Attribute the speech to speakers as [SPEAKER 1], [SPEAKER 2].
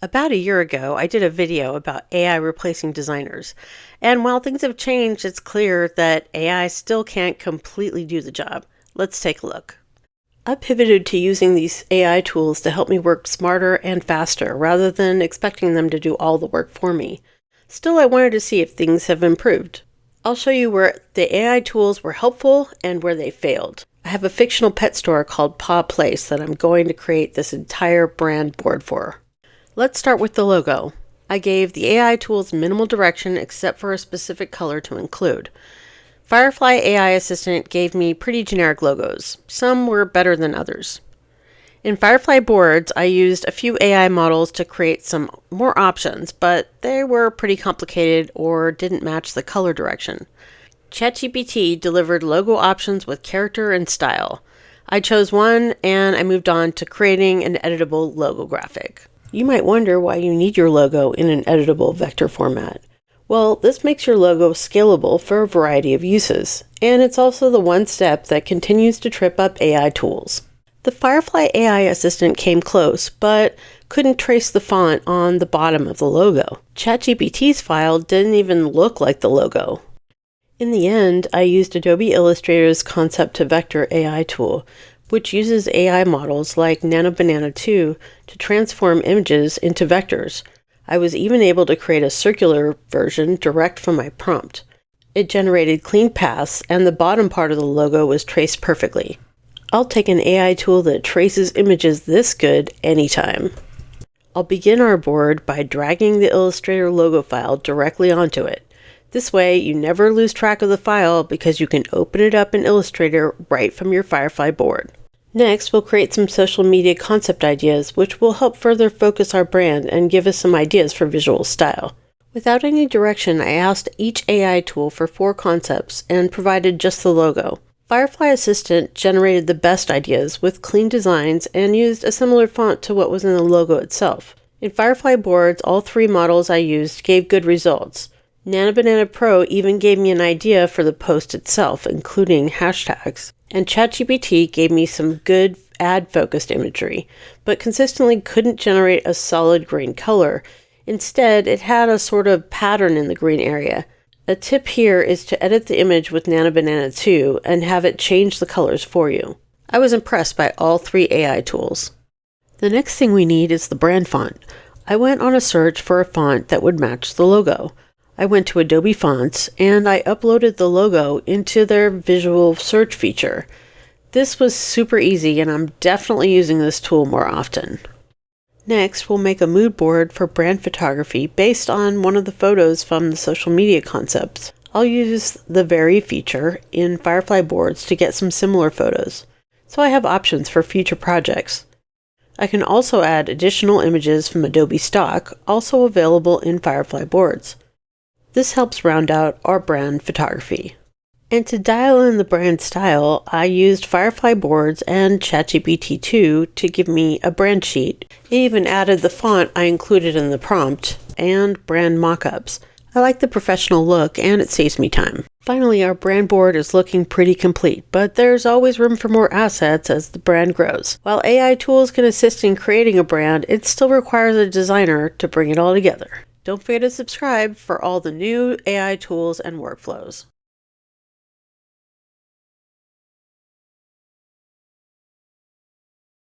[SPEAKER 1] About a year ago, I did a video about AI replacing designers. And while things have changed, it's clear that AI still can't completely do the job. Let's take a look. I pivoted to using these AI tools to help me work smarter and faster, rather than expecting them to do all the work for me. Still, I wanted to see if things have improved. I'll show you where the AI tools were helpful and where they failed. I have a fictional pet store called Paw Place that I'm going to create this entire brand board for. Let's start with the logo. I gave the AI tools minimal direction except for a specific color to include. Firefly AI Assistant gave me pretty generic logos. Some were better than others. In Firefly boards, I used a few AI models to create some more options, but they were pretty complicated or didn't match the color direction. ChatGPT delivered logo options with character and style. I chose one and I moved on to creating an editable logo graphic. You might wonder why you need your logo in an editable vector format. Well, this makes your logo scalable for a variety of uses, and it's also the one step that continues to trip up AI tools. The Firefly AI Assistant came close, but couldn't trace the font on the bottom of the logo. ChatGPT's file didn't even look like the logo. In the end, I used Adobe Illustrator's Concept to Vector AI tool, which uses AI models like NanoBanana 2 to transform images into vectors. I was even able to create a circular version direct from my prompt. It generated clean paths, and the bottom part of the logo was traced perfectly. I'll take an AI tool that traces images this good anytime. I'll begin our board by dragging the Illustrator logo file directly onto it. This way, you never lose track of the file because you can open it up in Illustrator right from your Firefly board. Next, we'll create some social media concept ideas, which will help further focus our brand and give us some ideas for visual style. Without any direction, I asked each AI tool for 4 concepts and provided just the logo. Firefly Assistant generated the best ideas with clean designs and used a similar font to what was in the logo itself. In Firefly boards, all 3 models I used gave good results. NanoBanana Pro even gave me an idea for the post itself, including hashtags. And ChatGPT gave me some good ad-focused imagery, but consistently couldn't generate a solid green color. Instead, it had a sort of pattern in the green area. A tip here is to edit the image with NanoBanana 2 and have it change the colors for you. I was impressed by all 3 AI tools. The next thing we need is the brand font. I went on a search for a font that would match the logo. I went to Adobe Fonts, and I uploaded the logo into their visual search feature. This was super easy, and I'm definitely using this tool more often. Next, we'll make a mood board for brand photography based on one of the photos from the social media concepts. I'll use the Vary feature in Firefly boards to get some similar photos, so I have options for future projects. I can also add additional images from Adobe Stock, also available in Firefly boards. This helps round out our brand photography. And to dial in the brand style, I used Firefly boards and ChatGPT 2 to give me a brand sheet. It even added the font I included in the prompt and brand mockups. I like the professional look and it saves me time. Finally, our brand board is looking pretty complete, but there's always room for more assets as the brand grows. While AI tools can assist in creating a brand, it still requires a designer to bring it all together. Don't forget to subscribe for all the new AI tools and workflows.